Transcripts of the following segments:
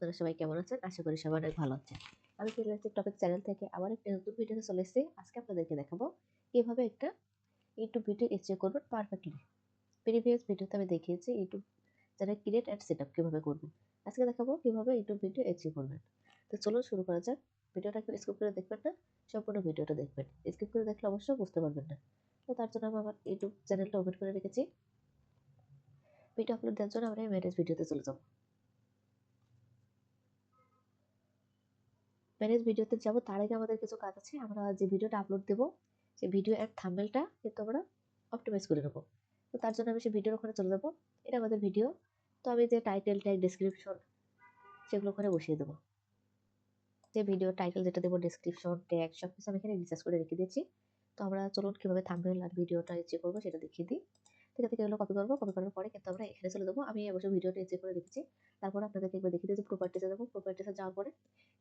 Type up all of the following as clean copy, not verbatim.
আপনারা সবাই কেমন আছেন? আশা করি সবাই অনেক ভালো আছেন। আমি ফ্রিল্যান্সিং টপিক চ্যানেল থেকে আবার একটা নতুন ভিডিওতে চলে এসেছি। আজকে আপনাদেরকে দেখাবো কিভাবে একটা ইউটিউব ভিডিও এডিট করবেন পারফেক্টলি। প্রিভিয়াস ভিডিওতে আমি দেখিয়েছি YouTube channel create and setup কিভাবে করবেন। আজকে দেখাবো কিভাবে ইউটিউব ভিডিও এডিট করবেন। তো চলুন শুরু করা যাক। ভিডিওটা একটু স্কিপ করে দেখবেন না, সম্পূর্ণ ভিডিওটা দেখবেন। স্কিপ করে দেখলে অবশ্যই বুঝতে পারবেন না। তো তার জন্য আমি আমার ইউটিউব চ্যানেলটা ওপেন করে রেখেছি। ভিডিও আপলোড দেওয়ার জন্য আমরা ম্যানেজ ভিডিওতে চলে যাব। ম্যানেজ ভিডিওতে যাব, তার আগে আমাদের কিছু কাজ আছে। আমরা যে ভিডিওটা আপলোড দেবো সেই ভিডিও এর থাম্বনেলটা কিন্তু আমরা অপটিমাইজ করে নেব। তো তার জন্য আমি সেই ভিডিওর ওখানে চলে যাব। এটা আমাদের ভিডিও। তো আমি যে টাইটেল ট্যাগ ডেসক্রিপশন সেগুলো ওখানে বসিয়ে দেবো। যে ভিডিও টাইটেল যেটা দেবো, ডেসক্রিপশন ট্যাগ সবকিছু আমি এখানে রিসার্চ করে রেখে দিয়েছি। তো আমরা চলুন কিভাবে থাম্বনেল আর ভিডিওটা ইচ্ছে করবো সেটা দেখিয়ে দিই। ঠিক আছে, এগুলো কপি করবো। কপি করার পরে কিন্তু আমরা এখানে চলে যাবো। আমি অবশ্যই ভিডিওটা ইচ্ছে করে রেখেছি। তারপর আপনাদেরকে একবার দেখিয়ে দিই যে প্রপার্টিসে যাবো। প্রপার্টিসে যাওয়ার পরে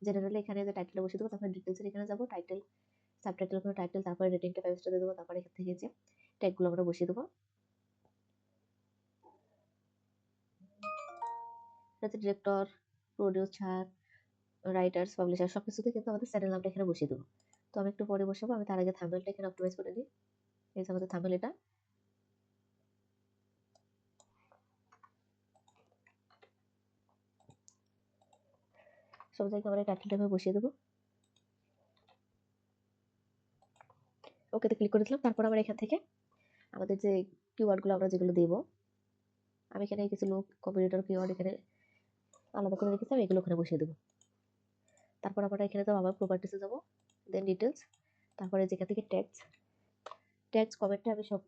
জেনারেলি এখানে যে টাইটেলটা বসিয়ে দেবো, তারপরে ডিটেলসের এখানে যাবো। টাইটেল, সাবটাইটেল করে টাইটেল, তারপরে রেটিংটা 5 স্টার দিয়ে দেবো। তারপরে এখান থেকে যে ট্যাগগুলো আমরা বসিয়ে দেবো। যাতে ডিরেক্টর, প্রোডিউসার, রাইটার্স, পাবলিশার সবকিছুতে কিন্তু আমাদের চ্যানেল নামটা এখানে বসিয়ে দেবো। তো আমি একটু পরে বসাবো। আমি তার আগে থাম্বনেলটা এখানে অপটিমাইজ করে নিই। এই যে আমাদের থাম্বনেল এটা। সব জায়গায় আমরা টাইটেলটা এভাবে বসিয়ে দেবো। ওকেতে ক্লিক করে দিলাম। তারপর আমরা এখান থেকে আমাদের যে কিওয়ার্ডগুলো আমরা যেগুলো দেবো, আমি এখানে কিছু লোক কম্পিউটার কিওয়ার্ড এখানে আলাদা করে রেখেছি, আমি এগুলো ওখানে বসিয়ে দেবো। তারপর আমরা এখানে যাবো, আবার প্রপার্টিসে যাবো, দেন ডিটেলস, তারপরে যেখান থেকে ট্যাগস, ট্যাগস কমেন্টে আমি সব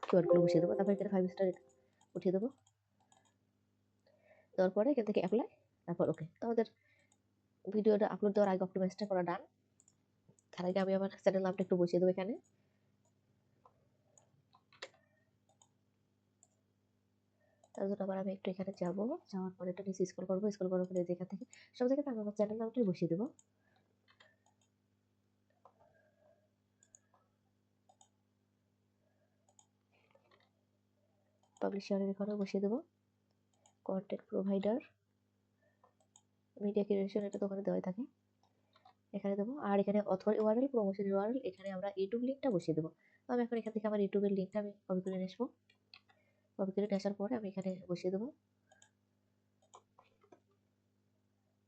কিওয়ার্ডগুলো বসিয়ে দেবো। তারপর এখানে 5 স্টার উঠিয়ে দেবো। দেওয়ার পরে এখান থেকে অ্যাপ্লাই, তারপর ওকে। তো আমাদের ভিডিওটা আপলোড দেওয়ার আগে অপটিমাইজটা করা ডান। তার আগে আমি আমার চ্যানেল নামটা একটু বসিয়ে দেবো এখানে। তার জন্য আবার আমি একটু এখানে যাবো। যাওয়ার পরে একটু নিচে স্ক্রল করবো। স্ক্রল করার পরে যেখান থেকে সব জায়গাতে আমি আমার চ্যানেল নামটাই বসিয়ে দেবো। পাবলিশারের এখানে বসিয়ে দেবো। কন্টেন্ট প্রোভাইডার, মিডিয়া ক্রিয়েশন, এটা তো ওখানে দেওয়াই থাকে, এখানে দেবো। আর এখানে অথর ইউআরএল, প্রমোশন ইউআরএল, এখানে আমরা ইউটিউব লিঙ্কটা বসিয়ে দেবো। তো আমি এখন এখান থেকে আমার ইউটিউবের লিঙ্কটা আমি কপি করে নিয়ে আসবো। কপি করে নিয়ে আসার পরে আমি এখানে বসিয়ে দেবো।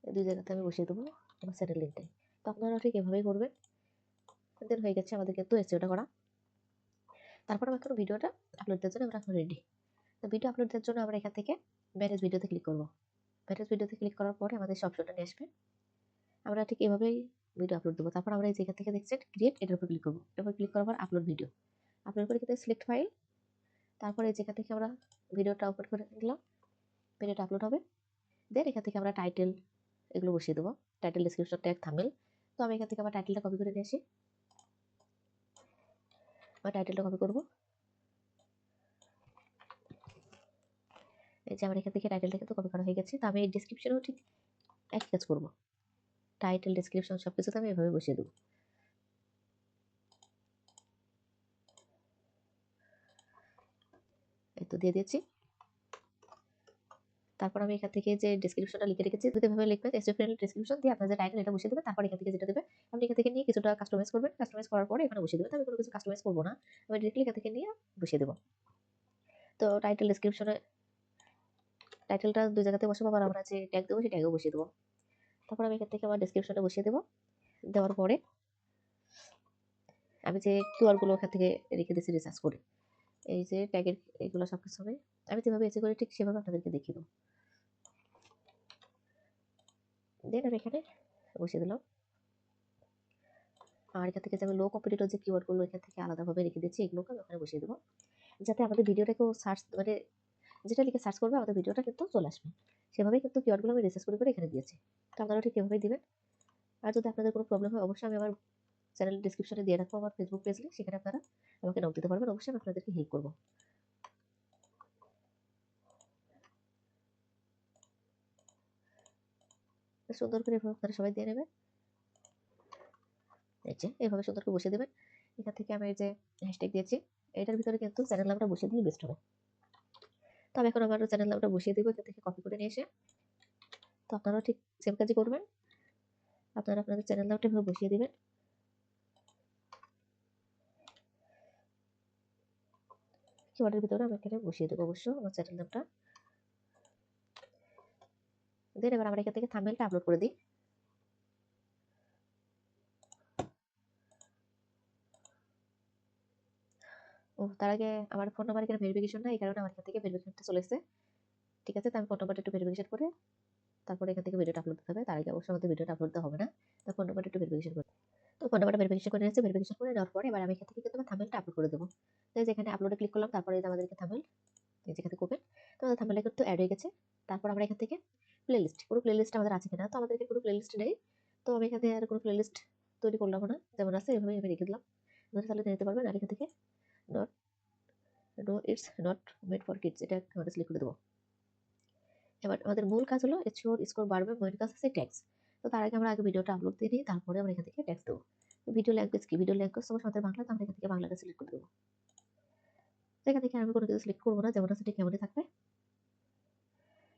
দুই জায়গাতে আমি বসিয়ে দেবো আমার চ্যানেল লিঙ্কটাই। তো আপনারা ঠিক এভাবেই করবেন। দেন হয়ে গেছে আমাদের কিন্তু এসইওটা করা। তারপর আমি এখন ভিডিওটা আপলোড দেওয়ার জন্য আমরা এখন রেডি। তো ভিডিও আপলোড দেওয়ার জন্য আমরা এখান থেকে ম্যানেজ ভিডিওতে ক্লিক করবো। ম্যানেজ ভিডিওতে ক্লিক করার পরে আমাদের অপশনটা নিয়ে আসবে। আমরা ঠিক এভাবেই ভিডিও আপলোড দেবো। তারপর আমরা এই যেখান থেকে দেখছেন ক্রিয়েট, এটার উপর ক্লিক করবো। এটার উপর ক্লিক করার পর আপলোড ভিডিও, আপলোড করে কিন্তু সিলেক্ট ফাইল। তারপরে যেখান থেকে আমরা ভিডিওটা ওপেন করে দিলাম, ভিডিওটা আপলোড হবে। দেন এখান থেকে আমরা টাইটেল এগুলো বসিয়ে দেবো। Title, description, tag, thumbnail. তো আমি এখান থেকে আমার টাইটেলটা কপি করে নিয়ে আসি। আমার টাইটেলটা কপি করবো। এই যে আমার এখান থেকে টাইটেলটা কিন্তু কপি করা হয়ে গেছে। তো আমি এই ডেসক্রিপশনেও ঠিক একই কাজ করবো। টাইটেল, ডেসক্রিপশন সবকিছুতে আমি এভাবে বসিয়ে দেবো। এই তো দিয়ে দিয়েছি। তারপর আমি এখান থেকে যে ডেসক্রিপশনটা লিখে রেখেছি, এভাবে লিখবেন এসইও ফ্রেন্ডলি ডেসক্রিপশন দিয়ে আপনার যে টাইটেল এটা বসিয়ে দেবেন। তারপর এখান থেকে যেটা দেবে আপনি এখান থেকে নিয়ে কিছুটা কাস্টমাইজ করবেন। কাস্টমাইজ করার পরে এখানে বসিয়ে দেবেন। তো আমি কোনো কিছু কাস্টমাইজ করবো না, আমি ডিরেক্টলি এখান থেকে নিয়ে বসিয়ে দেবো। তো টাইটেল, ডেসক্রিপশনে টাইটেলটা দুই জায়গাতে বসাবো, আবার আমরা যে ট্যাগ দেবো সেই ট্যাগও বসিয়ে দেবো। তারপর আমি এখান থেকে আমার ডেসক্রিপশনটা বসিয়ে দেবো। দেওয়ার পরে আমি যে কিওয়ার্ডগুলো এখান থেকে রেখে দিয়েছি রিসার্চ করে, এই যে ট্যাগের এগুলো সবকিছু আমি যেভাবে এসে করি ঠিক সেভাবে আপনাদেরকে দেখিয়ে দেবো। দেন আমি এখানে বসিয়ে দিলাম। আর এখান থেকে যে আমি লো কম্পিটিটর যে কিওয়ার্ডগুলো এখান থেকে আলাদাভাবে রেখে দিচ্ছি, এগুলোকে আমি ওখানে বসিয়ে দেবো, যাতে আমাদের ভিডিওটাকেও সার্চ যেটা লিখে সার্চ করবে আমাদের ভিডিওটা কিন্তু চলে আসবে। সেভাবেই কিন্তু কিওয়ার্ডগুলো আমি রিসার্চ করে এখানে দিয়েছি। তো আপনারা ঠিক এভাবেই দিবেন। আর যদি আপনাদের কোনো প্রবলেম হয় অবশ্যই আমি আমার চ্যানেল ডিসক্রিপশনে দিয়ে রাখবো আমার ফেসবুক পেজ লিংক, সেখানে আপনারা আমাকে নক দিতে পারবেন। অবশ্যই আমি আপনাদেরকে হেল্প করবো। সুন্দর করে এভাবে আপনারা সবাই দিয়ে নেবেন। এই যে এভাবে সুন্দর করে বসিয়ে দেবেন। এখান থেকে আমি এই যে হ্যাশট্যাগ দিয়েছি, এটার ভিতরে কিন্তু চ্যানেল নামটা বসিয়ে দিলে বেস্ট হবে। তো আমি এখন আমার চ্যানেল নামটা বসিয়ে দেবো। এখান থেকে কপি করে নিয়ে এসে তো আপনারাও ঠিক সেম কাজই করবেন। আপনারা আপনাদের চ্যানেল নামটা এভাবে বসিয়ে দিবেন। কিওয়ার্ডের ভিতরে আমি এখানে বসিয়ে দেবো অবশ্য আমার চ্যানেল নামটা। দেন এবার আমরা এখান থেকে থাম্বনেলটা আপলোড করে দিই। তার আগে আমার ফোন নাম্বার এখানে ভেরিফিকেশন না, এই কারণে আমার এখান থেকে ভেরিফিকেশনটা চলে এসেছে। ঠিক আছে, তো আমি ফোন নাম্বারটা একটু ভেরিফিকেশন করে তারপরে এখান থেকে ভিডিওটা আপলোড দিতে হবে। তার আগে অবশ্যই আমাদের ভিডিওটা আপলোড দেওয়া হবে না। তো ফোন নাম্বারটা একটু ভেরিফিকেশন করে, তো ফোন নাম্বারটা ভেরিফিকেশন করে নিয়েছি। ভেরিফিকেশন করে নেওয়ার পরে এবার আমি এখান থেকে কিন্তু আমার থাম্বনেলটা আপলোড করে দেবো। তো এই যে এখানে আপলোডে ক্লিক করলাম, তারপরে এই যে আমাদেরকে থাম্বনেল এই যে এখানে কোপেন, তো আমাদের থাম্বনেলটা কিন্তু অ্যাড হয়ে গেছে। তারপর আমরা এখান থেকে প্লেলিস্ট, পুরো প্লেলিস্ট আমাদের আছে কিনা, তো আমাদের এখানে পুরো প্লেলিস্ট নেই। তো আমি এখানে আর কোনো প্লেলিস্ট তৈরি করলাম না, যেমন আছে এভাবে আমি রেখে দিলাম। আপনারা চাইলে নিতে পারবেন। আর এখান থেকে not no it's not made for kids এটা আমরা সিলেক্ট করে দেবো। এবার আমাদের মূল কাজ হলো এসইও স্কোর বাড়বে, মেইন কাজ আছে ট্যাক্স। তো তার আগে আমরা ভিডিওটা আপলোড দিয়ে নিই, তারপরে আমরা এখান থেকে ট্যাক্স দেবো। ভিডিও ল্যাঙ্গুয়েজ কি, ভিডিও ল্যাঙ্গুয়েজ তোমার সাথে বাংলা, তো আমরা এখান থেকে বাংলাটা সিলেক্ট করে দেবো। তো এখান থেকে আমি কোনো কিছু সিলেক্ট করবো না, যেমন আছে ঠিক কেমনই থাকবে।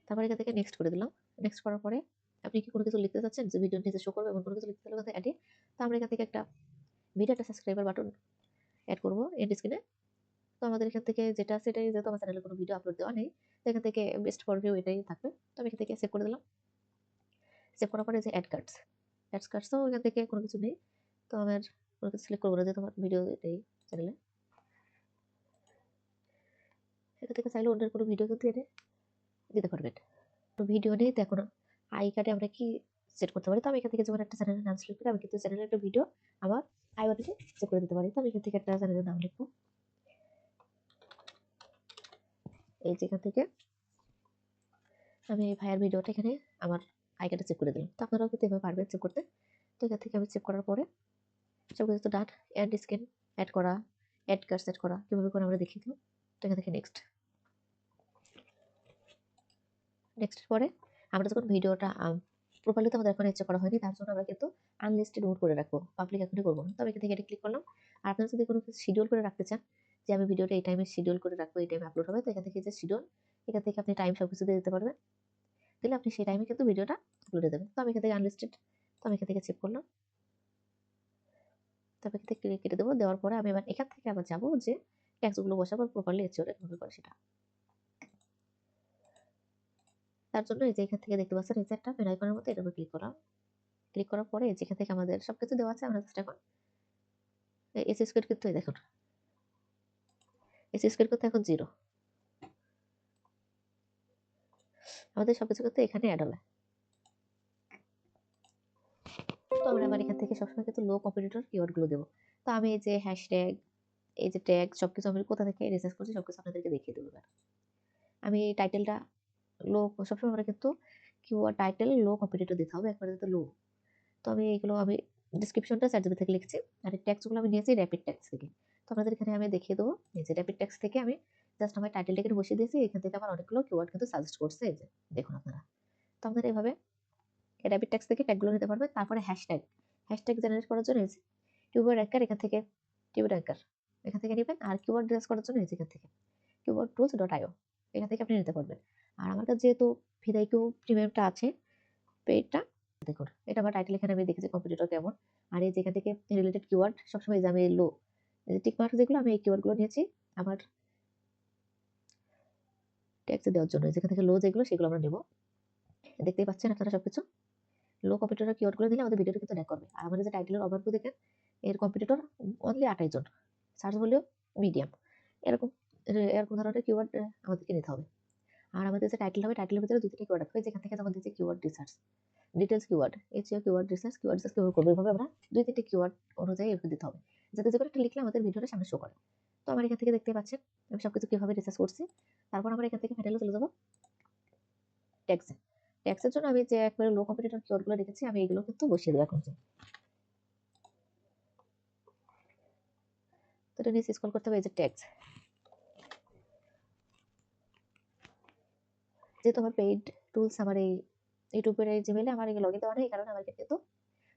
তারপরে এখান থেকে নেক্সট করে দিলাম। নেক্সট করার পরে আপনি কি কোনো কিছু লিখতে চাচ্ছেন যে ভিডিওর নিচে শো করবে, এমন কোনো কিছু লিখতে চাইলে কথা অ্যাডে। তো আমরা এখান থেকে একটা ভিডিও একটা সাবস্ক্রাইবার বাটন অ্যাড করবো এন্ড স্ক্রিনে। তো আমাদের এখান থেকে যেটা আছে এটাই, যেহেতু আমার চ্যানেলে কোনো ভিডিও আপলোড দেওয়া নেই, তো এখান থেকে বেস্ট ফর ভিউ এটাই থাকবে। তো আমি এখান থেকে সেভ করে দিলাম। সেভ করার পরে যে অ্যাডস কার্ডসও এখান থেকে কোনো কিছু নেই। তো আমার কোনো কিছু সিলেক্ট করবো না, যেহেতু আমার ভিডিও এটাই চ্যানেলে। এখান থেকে চাইলে অন্যের কোনো ভিডিও কিন্তু এনে দিতে পারবেন। তো ভিডিও নেই, তো এখন আই কার্ডে আমরা কি সেট করতে পারি। তো আমি এখান থেকে যেমন একটা চ্যানেলের নাম সিলেক্ট করে আমি কিন্তু চ্যানেলের একটা ভিডিও আমার আই বাটনে সেট করে দিতে পারি। তো আমি এখান থেকে একটা চ্যানেলের নাম লিখবো। এই যে এখান থেকে আমি এই ভাইয়ার ভিডিওটা এখানে আমার আই কার্ডে সেভ করে দিলাম। তো আপনারাও কিন্তু এভাবে পারবেন সেভ করতে। তো এখান থেকে আমি সেভ করার পরে সব কিছু তো ডান। অ্যাড স্ক্রিন অ্যাড করা, অ্যাড কার্ড সেট করা কিভাবে করে আমরা দেখিয়ে দিলাম। তো এখান থেকে নেক্সট পরে আমরা যখন ভিডিওটা প্রোফাইলে তো আমাদের এখন ইচ্ছা করা হয়নি, তার জন্য আমরা কিন্তু আনলিস্টেড মোড করে রাখবো, পাবলিক এখনই করবো না। তো আমি এখান থেকে এটা ক্লিক করলাম। আর আপনারা যদি কোনো কিছু শিডিউল করে রাখতে চান, যে আমি ভিডিওটা এই টাইমে শিডিউল করে রাখবো, এই টাইমে আপলোড হবে, তো এখান থেকে যে শিডিউল, এখান থেকে আপনি টাইম সব কিছু দিয়ে দিতে পারবেন। দিলে আপনি সেই টাইমে কিন্তু ভিডিওটা আপলোড হয়ে যাবে। তো আমি এখান থেকে আনলিস্টেড, তো আমি এখান থেকে চেক করলাম। তারপর এখান থেকে কেটে দেবো। দেওয়ার পরে আমি এবার এখান থেকে আবার যাবো যে ট্যাক্সগুলো বসাবো প্রপারলি এসিওর কিভাবে করে সেটা। তার জন্য এই যে এখান থেকে দেখতে পাচ্ছেন এই যে একটা পেন আইকনের মতো, এটার উপর ক্লিক করলাম। ক্লিক করার পরে যেখান থেকে আমাদের সবকিছু দেওয়া আছে, আমরা জাস্ট এখন এসি স্কোয়ার কিন্তু এই দেখুন এসি স্কোয়ার কিন্তু এখন 0। আমাদের সবকিছু কিন্তু এখানে অ্যাড হবে। তো আমরা আবার এখান থেকে সবসময় কিন্তু লো কম্পিটিটর কিওয়ার্ড গুলো দেবো। তো আমি এই যে হ্যাশট্যাগ, এই যে ট্যাগ সবকিছু আমি কোথা থেকে রিসার্চ করছি সবকিছু আপনাদেরকে দেখিয়ে দেবো। আমি টাইটেলটা লো, সবসময় আমরা কিন্তু কিওয়ার্ড টাইটেল লো কম্পিটিটর দিতে হবে, একবারে যাতে লো। তো আমি এগুলো আমি ডিসক্রিপশনটা চ্যাটজিপিটি থেকে লিখছি। আর এই ট্যাগসগুলো আমি নিয়েছি র‍্যাপিড ট্যাগস থেকে। তো আপনাদের এখানে আমি দেখিয়ে দেবো। এই যে র‍্যাপিড ট্যাগস থেকে আমি জাস্ট আমার টাইটেলটা এখানে বসিয়ে দিয়েছি। এখান থেকে আমার অনেকগুলো কিওয়ার্ড কিন্তু সাজেস্ট করছে, এই যে দেখুন আপনারা। তো আপনারা এভাবে র‍্যাপিড ট্যাগস থেকে ট্যাগগুলো নিতে পারবেন। তারপরে হ্যাশট্যাগ জেনারেট করার জন্য এই যে কিওয়ার্ড অ্যাঙ্কার, এখান থেকে কিওয়ার্ড অ্যাঙ্কার এখান থেকে নেবেন। আর কিওয়ার্ড রিসার্চ করার জন্য এই যে এখান থেকে keywordtools.io এখান থেকে আপনি নিতে পারবেন। আর আমার কাছে যেহেতু ভিদাইকিউ প্রিমিয়ামটা আছে, পেইডটা, দেখুন এটা আমার টাইটেল এখানে আমি দেখেছি কম্পিটিটর কেমন। আর এই যে এখান থেকে রিলেটেড কিওয়ার্ড সবসময় যে আমি লো, এই যে টিক মার্ক যেগুলো আমি এই কিওয়ার্ডগুলো নিয়েছি আমার ট্যাক্সে দেওয়ার জন্য। যেখান থেকে লো যেগুলো সেগুলো আমরা নেব। দেখতেই পাচ্ছেন আপনারা সবকিছু লো কম্পিটিটর কিওয়ার্ডগুলো দিলে আমাদের ভিডিওটা কিন্তু র্যাঙ্ক করবে। আর আমাদের যে টাইটেলের ওভারভিউ দেখেন, এর কম্পিটিটর অনলি 28 জন, সার্চ ভ্যালু মিডিয়াম, এরকম এরকম ধরনের কিওয়ার্ড আমাদেরকে নিতে হবে। আর আমাদের যে টাইটেল হবে, টাইটেলের ভিতরে 2-3টা কিওয়ার্ড রাখবে, যেখান থেকে আমাদের যে keyword research, details keyword, SEO keyword research কিভাবে করবে, এভাবে আমরা 2-3টে কিওয়ার্ড অনুযায়ী এভাবে দিতে হবে, যাতে যে কোনো একটা লিখলে আমাদের ভিডিওটা সামনে শো করে। তো আমার এখান থেকে দেখতে পাচ্ছেন আমি সবকিছু কিভাবে রিসার্চ করছি। তারপর আমরা এখান থেকে ফাইনালে চলে যাবো ট্যাক্সে। ট্যাক্সের জন্য আমি যে একবারে লো কম্পিটিটর কিওয়ার্ডগুলো রেখেছি, আমি এগুলো কিন্তু বসিয়ে দেবো এখন। তো এটা নিচে স্ক্রল করতে হবে, এই যে ট্যাক্স। যেহেতু আমার পেইড টুলস আমার এই ইউটিউবের এই জিমেলে আমার এই লগইন দেওয়া নেই, এই কারণে আমার কিন্তু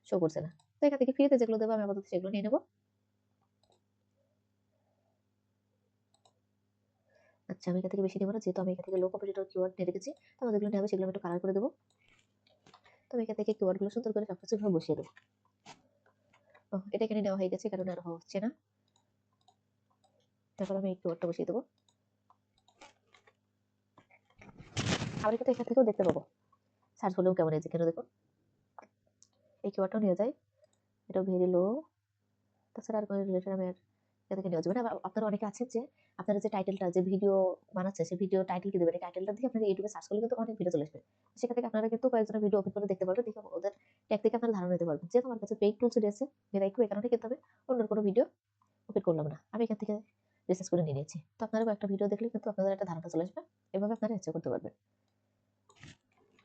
শো করছে না। তো এখান থেকে ফ্রিতে যেগুলো দেবো আমি আপাতত সেগুলো নিয়ে নেবো। আচ্ছা, আমি এখান থেকে বেশি নেবো না, যেহেতু আমি এখান থেকে লো কম্পিটিটর কিওয়ার্ড নিয়ে রেখেছি। তো আমাদের যেগুলো নিয়ে হবে সেগুলো আমি একটু কালার করে দেবো। তো আমি এখান থেকে কিওয়ার্ডগুলো সুন্দর করে সবকিছু ভাবে বসিয়ে দেবো। এটা এখানে নেওয়া হয়ে গেছে, কারণ আর হচ্ছে না। তারপর আমি এই কিওয়ার্ডটা বসিয়ে দেবো। আবার কিন্তু এখান থেকেও দেখতে পাবো সার্চ করলেও কেমন হয়েছে, কেন দেখুন এই কিওয়ার্ডটাও নিয়ে যায়, এটাও ভেরি লো। তাছাড়া আর কোনো রিলেটেড আমি আর এখান থেকে নেওয়া যাবে না। আপনারা অনেকে আছেন যে আপনারা যে টাইটেলটা, যে ভিডিও বানাচ্ছে সেই ভিডিও টাইটেল কি দেবেন, এই টাইটেলটা দিয়ে আপনারা ইউটিউবে সার্চ করলে কিন্তু অনেক ভিডিও চলে আসবে। সেখান থেকে আপনারা কিন্তু কয়েকজনের ভিডিও ওপেন করে দেখতে পারবেন, দেখে ওদের ট্যাগ থেকে আপনারা ধারণা নিতে পারবেন যে আমার কাছে পেইড টুলস রয়েছে, ভেরাইটি, এই কারণে কিন্তু আমি অন্য কোনো ভিডিও ওপেন করলাম না, আমি এখান থেকে রিসার্চ করে নিয়ে নিয়েছি। তো আপনারা কয়েকটা ভিডিও দেখলে কিন্তু আপনাদের একটা ধারণা চলে আসবে, এভাবে আপনারা ইচ্ছা করতে পারবেন।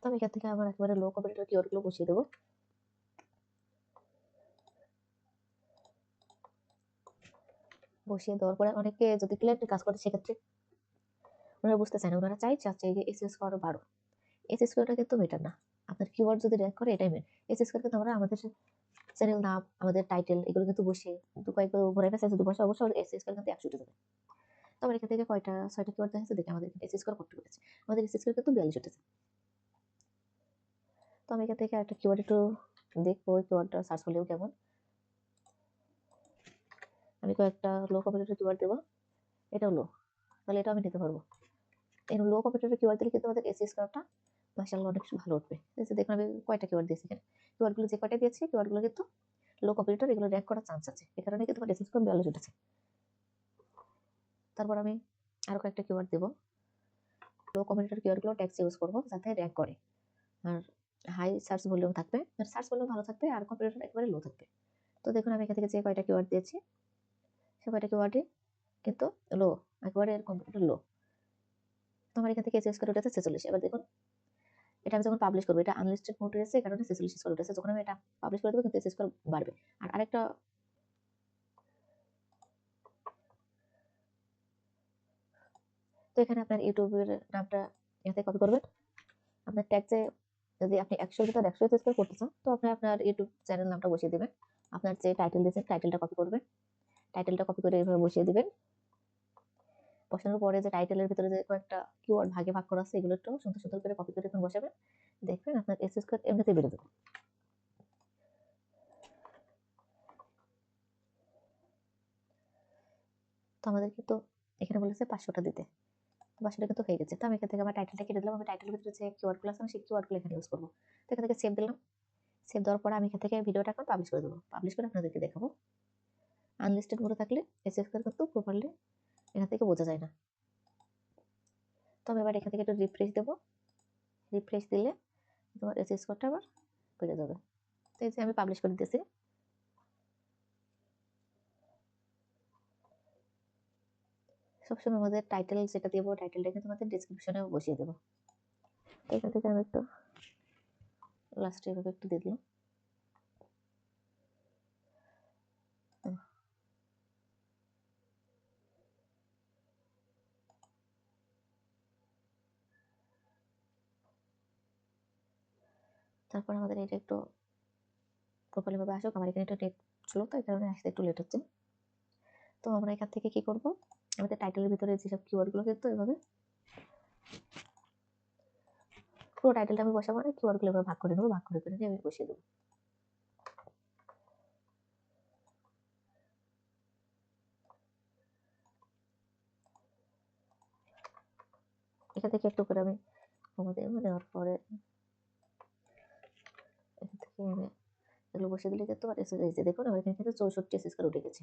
তো আমি এখান থেকে আমার একেবারে লো কম্পিউটার কিওয়ার্ডগুলো বসিয়ে দেবো। বসিয়ে দেওয়ার পরে অনেকে যদি ক্লিয়ারলি কাজ করে সেক্ষেত্রে ওনারা বুঝতে চায় না, ওনারা চাচ্ছে যে এসএস স্কোর 12। এসএস স্কোরটা কিন্তু বেটার না, আপনার কিওয়ার্ড যদি র্যাঙ্ক করে এটাই মেন। এসএস স্কোর কিন্তু আমরা আমাদের চ্যানেল নাম, আমাদের টাইটেল এগুলো কিন্তু বসিয়ে কয়েকবার ঘোরাই ফেসে যদি বসে অবশ্যই এসএস স্কোর কিন্তু 100 উঠে যাবে। তো আমার এখান থেকে কয়টা 6টা কিওয়ার্ড দেখাচ্ছে, দেখে আমাদের এসএস স্কোর করতে পেরেছে, আমাদের এসএস স্কোর কিন্তু 42 উঠেছে। তো আমি এখান থেকে একটা কিওয়ার্ড একটু দেখবো, ওই কিওয়ার্ডটা সার্চ করলেও কেমন। আমি কয়েকটা লো কম্পিউটার কিওয়ার্ড দেবো, এটাও লো, তাহলে এটাও আমি নিতে পারবো। এই লো কম্পিউটার কিওয়ার্ড দিলে কিন্তু আমাদের এসএস স্কোরটা মাশাআল্লাহ অনেক ভালো উঠবে। দেখুন আমি কয়টা কিওয়ার্ড দিয়েছি এখানে, কিওয়ার্ডগুলো যে কয়টা দিয়েছি কিওয়ার্ডগুলো কিন্তু লো কম্পিউটার, এগুলো র্যাঙ্ক করার চান্স আছে, এই কারণে কিন্তু আমার এসএস স্কোর 42 উঠেছে। তারপর আমি আরো কয়েকটা কিওয়ার্ড দেবো, লো কম্পিউটার কিওয়ার্ডগুলো ট্যাক্স ইউজ করবো যাতে র্যাঙ্ক করে, আর হাই সার্চ ভলিউম থাকবে, আর সার্চ ভলিউম ভালো থাকবে, আর কম্পিউটার একেবারে লো থাকবে। তো দেখুন আমি এখান থেকে যে কয়টা কিওয়ার্ড দিয়েছি সে কয়টা কিওয়ার্ডে কিন্তু লো, একেবারে কম্পিউটার লো। তো আমার এখান থেকে এসএস স্কোর উঠেছে 46। এবার দেখুন এটা আমি যখন পাবলিশ করবো, এটা আনলিস্টেড মোড রয়েছে, এই কারণে 46 স্কোর উঠেছে। যখন আমি এটা পাবলিশ করে দেবো কিন্তু এসএস স্কোর বাড়বে। আর আরেকটা, তো এখানে আপনার ইউটিউবের নামটা এখানে কপি করবেন। আপনার ট্যাগে যদি আপনি 100 ভিতর 100 এসএস স্কোর করতে চান, তো আপনি আপনার ইউটিউব চ্যানেল নামটা বসিয়ে দিবেন, আপনার যে টাইটেল দিয়েছেন টাইটেলটা কপি করবেন, টাইটেলটা কপি করে এভাবে বসিয়ে দিবেন। বসানোর পরে যে টাইটেলের ভিতরে যে কয়েকটা কিওয়ার্ড ভাগে ভাগ করা আছে, এগুলো একটু সুন্দর সুন্দর করে কপি করে এখন বসাবেন, দেখবেন আপনার এসএস স্কোর এমনিতেই বেড়ে যাবে। তো আমাদের কিন্তু এখানে বলেছে 500টা দিতে, 500টা কিন্তু হয়ে গেছে। তো আমি এখান থেকে আমার টাইটেলটা কেটে দিলাম, আমি টাইটেলের ভিতরে যে কিওয়ার্ডগুলো আছে আমি সেই কিওয়ার্ডগুলো এখানে ইউজ করবো। তো এখান থেকে সেভ দিলাম, সেভ দেওয়ার পরে আমি এখান থেকে ভিডিওটা এখন পাবলিশ করে দেবো, পাবলিশ করে আপনাদেরকে দেখাবো। আনলিস্টেড মোডে থাকলে এসএস স্কোর কিন্তু প্রপারলি এখান থেকে বোঝা যায় না। তো আমি এবার এখান থেকে একটু রিফ্রেশ দেবো, রিফ্রেশ দিলে তোমার এসএস স্কোরটা আবার বেড়ে যাবে। তো এই যে আমি পাবলিশ করে দিয়েছি। সবসময় আমাদের টাইটেল যেটা দেবো টাইটেলটা কিন্তু আমাদের ডিসক্রিপশনে বসিয়ে দেবো। তো এখান থেকে আমি একটু লাস্টে এভাবে একটু দিয়ে দিলাম। তারপর আমাদের এটা একটু প্রপারলি ভাবে আসুক, আমার এখানে একটু নেট স্লো, তো এই কারণে আসতে একটু লেট হচ্ছে। তো আমরা এখান থেকে কি করব, আমাদের টাইটেলের ভিতরে যেসব কিওয়ার্ডগুলো কিন্তু এভাবে পুরো টাইটেলটা আমি বসাবো না, কিওয়ার্ডগুলো এভাবে ভাগ করে নেবো, ভাগ করে করে নিয়ে আমি বসিয়ে দেবো। এখান থেকে একটু করে আমি আমাদের নেওয়ার পরে এখান থেকে আমি এগুলো বসিয়ে দিলে কিন্তু আমার এসএস, এই যে দেখুন আমার এখানে কিন্তু 64 এসএস স্কোর উঠে গেছে।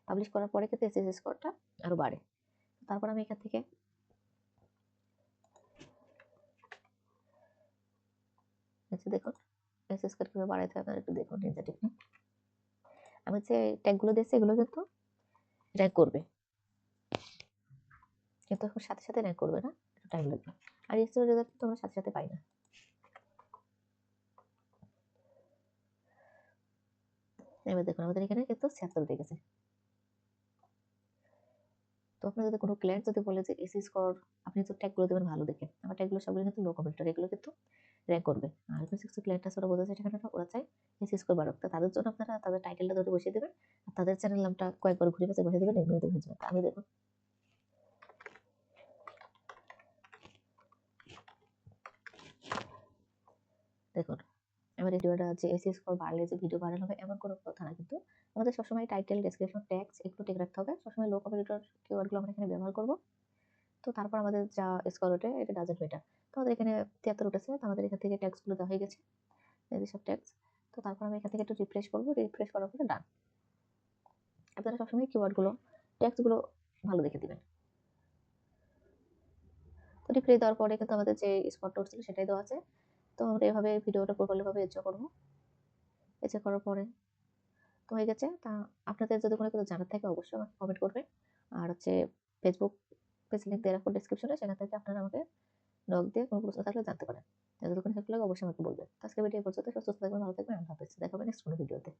পাবলিশ করার পরে কিন্তু এসএস স্কোরটা আরো বাড়ে। তারপর আমি এখান থেকে দেখুন এসএস স্কোর কিভাবে বাড়াইতে হয় আপনারা একটু দেখুন নিজে টেকনিক। আমি যে ট্যাগগুলো দিয়েছি এগুলো কিন্তু র্যাঙ্ক করবে, কিন্তু এখন সাথে সাথে র্যাঙ্ক করবে না, একটু টাইম লাগবে। আর এসএস রেজাল্ট কিন্তু আমরা সাথে সাথে পাই না। এবার দেখুন আমাদের এখানে কিন্তু 76 উঠে গেছে। তো আপনার যদি কোনো ক্লায়েন্ট যদি বলে যে এসি স্কোর, আপনি তো ট্যাগগুলো দেবেন ভালো দেখে, আমার ট্যাগগুলো সবগুলো কিন্তু লো কমেন্টার, এগুলো কিন্তু র্যাঙ্ক করবে। আর কিছু কিছু ক্লায়েন্ট আছে ওরা বোঝা যায় সেখানে ওরা চায় এসি স্কোর বাড়ুক, তো তাদের জন্য আপনারা তাদের টাইটেলটা যদি বসিয়ে দেবেন আর তাদের চ্যানেল নামটা কয়েকবার ঘুরে গেছে বসিয়ে দেবেন, এমনিতে হয়ে যাবে। আমি দেখুন দেখুন আমার এই ভিডিওটা যে এসইও স্কোর বাড়লে যে ভিডিও ভাইরাল হবে এমন কোনো কথা না, কিন্তু আমাদের সবসময় টাইটেল, ডেসক্রিপশন, ট্যাগস এগুলো ঠিক রাখতে হবে। সবসময় লো কম্পিটিটর কিওয়ার্ডগুলো আমরা এখানে ব্যবহার করব। তো তারপর আমাদের যা স্কোর ওঠে এটা ডাজন্ট ম্যাটার। তো আমাদের এখানে 73 উঠেছে, তো আমাদের এখান থেকে ট্যাগসগুলো দেওয়া হয়ে গেছে, এই যে সব ট্যাগস। তো তারপর আমি এখান থেকে একটু রিফ্রেশ করব, রিফ্রেশ করার পরে ডান। আপনারা সবসময় কিওয়ার্ডগুলো, ট্যাগসগুলো ভালো দেখে দিবেন। তো রিপ্লাই দেওয়ার পরে কিন্তু আমাদের যে স্পটটা উঠছিল সেটাই দেওয়া আছে। তো আমরা এভাবে ভিডিওটা প্রপারলিভাবে এনজয় করবো। এনজয় করার পরে তো হয়ে গেছে। তা আপনাদের যদি কোনো কিছু জানার থাকে অবশ্যই আমাকে কমেন্ট করবেন। আর হচ্ছে ফেসবুক পেজ লিংক দিয়ে রাখবো ডেসক্রিপশনে, সেখান থেকে আপনারা আমাকে নক দিয়ে কোনো প্রশ্ন থাকলে জানতে পারেন। যদি কোনো হেল্প লাগে অবশ্যই আমাকে বলবেন। তো আজকের ভিডিও এই পর্যন্ত। সুস্থ থাকবেন, ভালো থাকবেন। আল্লাহ হাফেজ। দেখা হবে নেক্সট কোনো ভিডিওতে।